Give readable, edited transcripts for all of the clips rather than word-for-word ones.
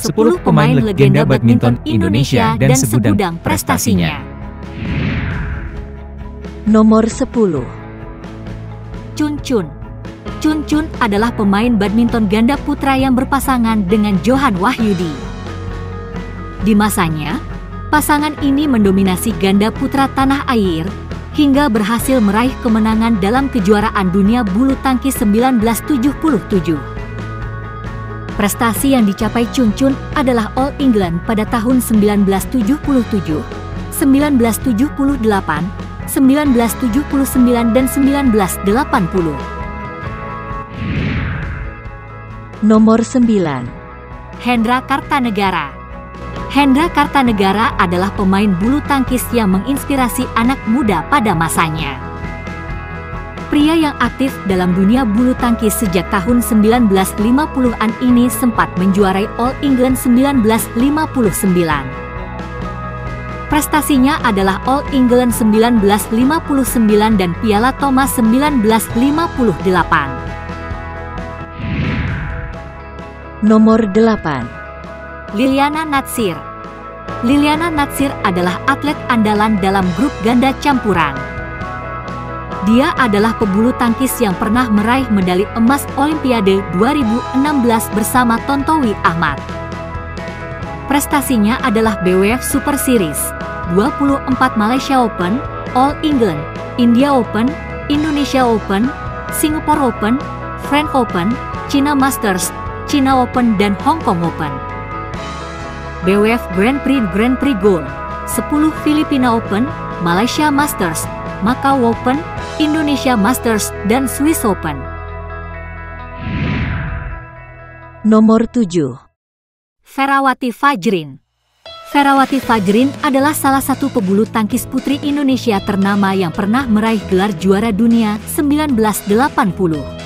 10 pemain legenda badminton Indonesia dan segudang prestasinya. Nomor 10. Chun Chun. Chun Chun adalah pemain badminton ganda putra yang berpasangan dengan Johan Wahyudi. Di masanya, pasangan ini mendominasi ganda putra tanah air hingga berhasil meraih kemenangan dalam kejuaraan dunia bulu tangkis 1977. Prestasi yang dicapai Chun Chun adalah All England pada tahun 1977, 1978, 1979 dan 1980. Nomor 9. Hendra Kartanegara. Hendra Kartanegara adalah pemain bulu tangkis yang menginspirasi anak muda pada masanya. Pria yang aktif dalam dunia bulu tangkis sejak tahun 1950-an ini sempat menjuarai All England 1959. Prestasinya adalah All England 1959 dan Piala Thomas 1958. Nomor 8. Liliana Natsir. Liliana Natsir adalah atlet andalan dalam grup ganda campuran. Dia adalah pebulu tangkis yang pernah meraih medali emas Olimpiade 2016 bersama Tontowi Ahmad. Prestasinya adalah BWF Super Series, 24 Malaysia Open, All England, India Open, Indonesia Open, Singapore Open, French Open, China Masters, China Open dan Hong Kong Open. BWF Grand Prix Gold, 10 Filipina Open, Malaysia Masters, Macau Open, Indonesia Masters dan Swiss Open. Nomor 7. Ferawati Fajrin. Ferawati Fajrin adalah salah satu pebulu tangkis putri Indonesia ternama yang pernah meraih gelar juara dunia 1980.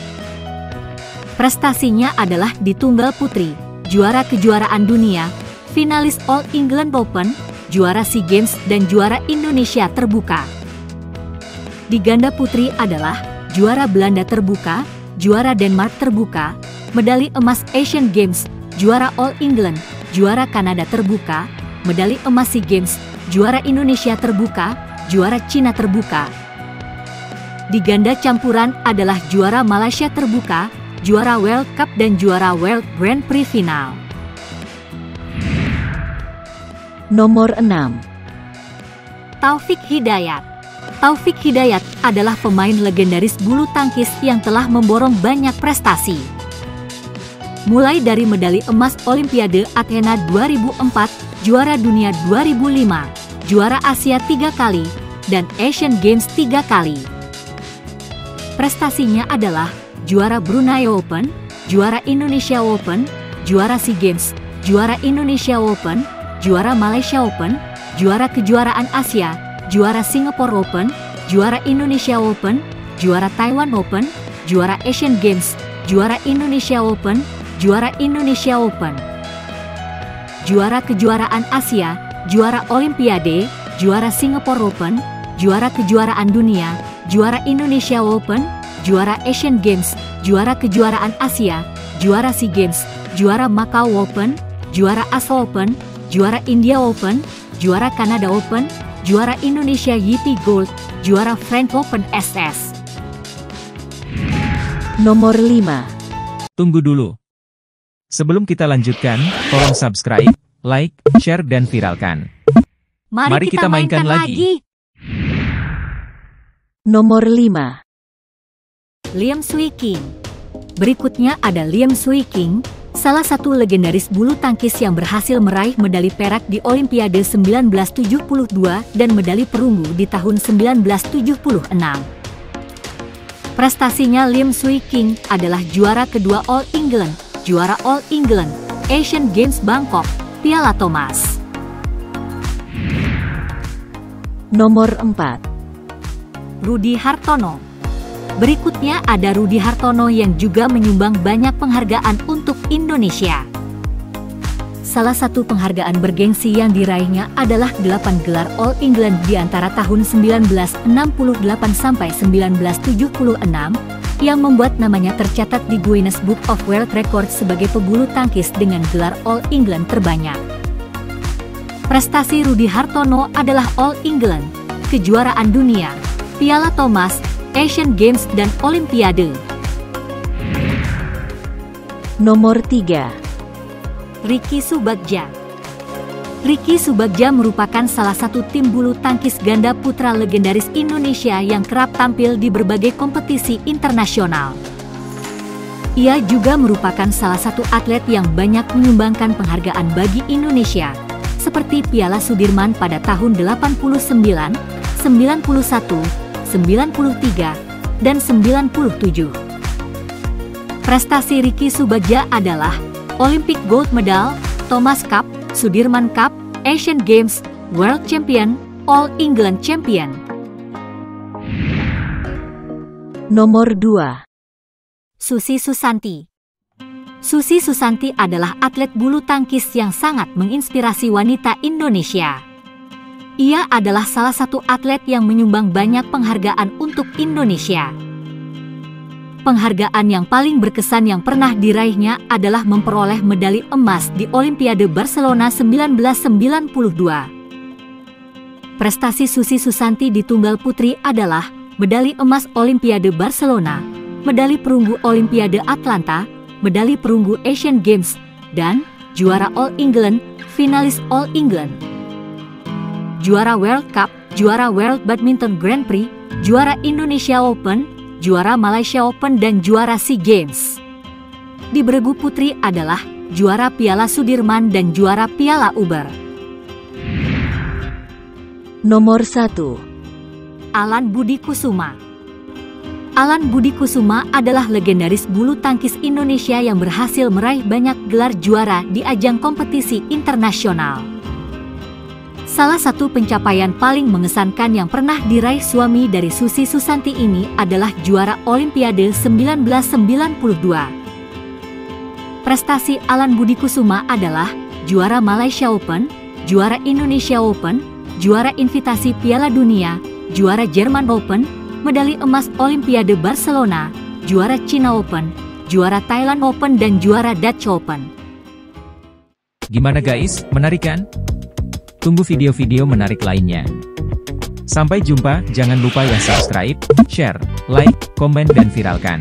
Prestasinya adalah di tunggal putri, juara kejuaraan dunia, finalis All England Open, juara SEA Games dan juara Indonesia terbuka. Di ganda putri adalah juara Belanda terbuka, juara Denmark terbuka, medali emas Asian Games, juara All England, juara Kanada terbuka, medali emas SEA Games, juara Indonesia terbuka, juara Cina terbuka. Di ganda campuran adalah juara Malaysia terbuka, juara World Cup dan juara World Grand Prix final. Nomor 6. Taufik Hidayat. Taufik Hidayat adalah pemain legendaris bulu tangkis yang telah memborong banyak prestasi. Mulai dari medali emas Olimpiade Athena 2004, juara dunia 2005, juara Asia 3 kali, dan Asian Games 3 kali. Prestasinya adalah juara Brunei Open, juara Indonesia Open, juara SEA Games, juara Indonesia Open, juara Malaysia Open, juara kejuaraan Asia, juara Singapore Open, juara Indonesia Open, juara Taiwan Open, juara Asian Games, juara Indonesia Open, juara Indonesia Open, juara kejuaraan Asia, juara Olimpiade, juara Singapore Open, juara kejuaraan dunia, juara Indonesia Open, juara Asian Games, juara kejuaraan Asia, juara SEA Games, juara Macau Open, juara ASO Open, juara India Open, juara Kanada Open, juara Indonesia YP Gold, juara French Open SS. Nomor 5. Tunggu dulu. Sebelum kita lanjutkan, tolong subscribe, like, share dan viralkan. Mari kita mainkan lagi. Nomor 5. Liam Swee King. Berikutnya ada Liam Swee King, salah satu legendaris bulu tangkis yang berhasil meraih medali perak di Olimpiade 1972 dan medali perunggu di tahun 1976. Prestasinya Liam Swee King adalah juara kedua All England, juara All England, Asian Games Bangkok, Piala Thomas. Nomor 4. Rudy Hartono. Berikutnya ada Rudy Hartono yang juga menyumbang banyak penghargaan untuk Indonesia. Salah satu penghargaan bergengsi yang diraihnya adalah 8 gelar All England di antara tahun 1968 sampai 1976. yang membuat namanya tercatat di Guinness Book of World Records sebagai pebulu tangkis dengan gelar All England terbanyak. Prestasi Rudi Hartono adalah All England, kejuaraan dunia, Piala Thomas, Asian Games dan Olimpiade. Nomor 3. Ricky Subagja. Ricky Subagja merupakan salah satu tim bulu tangkis ganda putra legendaris Indonesia yang kerap tampil di berbagai kompetisi internasional. Ia juga merupakan salah satu atlet yang banyak menyumbangkan penghargaan bagi Indonesia, seperti Piala Sudirman pada tahun 89, 91, 93, dan 97. Prestasi Ricky Subagja adalah Olympic Gold Medal, Thomas Cup, Sudirman Cup, Asian Games, World Champion, All England Champion. Nomor 2. Susi Susanti. Susi Susanti adalah atlet bulu tangkis yang sangat menginspirasi wanita Indonesia. Ia adalah salah satu atlet yang menyumbang banyak penghargaan untuk Indonesia. Penghargaan yang paling berkesan yang pernah diraihnya adalah memperoleh medali emas di Olimpiade Barcelona 1992. Prestasi Susi Susanti di tunggal putri adalah medali emas Olimpiade Barcelona, medali perunggu Olimpiade Atlanta, medali perunggu Asian Games, dan juara All England, finalis All England. Juara World Cup, juara World Badminton Grand Prix, juara Indonesia Open, juara Malaysia Open dan juara SEA Games. Di beregu putri adalah juara Piala Sudirman dan juara Piala Uber. Nomor 1. Alan Budi Kusuma. Alan Budi Kusuma adalah legendaris bulu tangkis Indonesia yang berhasil meraih banyak gelar juara di ajang kompetisi internasional. Salah satu pencapaian paling mengesankan yang pernah diraih suami dari Susi Susanti ini adalah juara Olimpiade 1992. Prestasi Alan Budi Kusuma adalah juara Malaysia Open, juara Indonesia Open, juara invitasi Piala Dunia, juara Jerman Open, medali emas Olimpiade Barcelona, juara China Open, juara Thailand Open dan juara Dutch Open. Gimana guys, menarik kan? Tunggu video-video menarik lainnya. Sampai jumpa, jangan lupa ya subscribe, share, like, komen dan viralkan.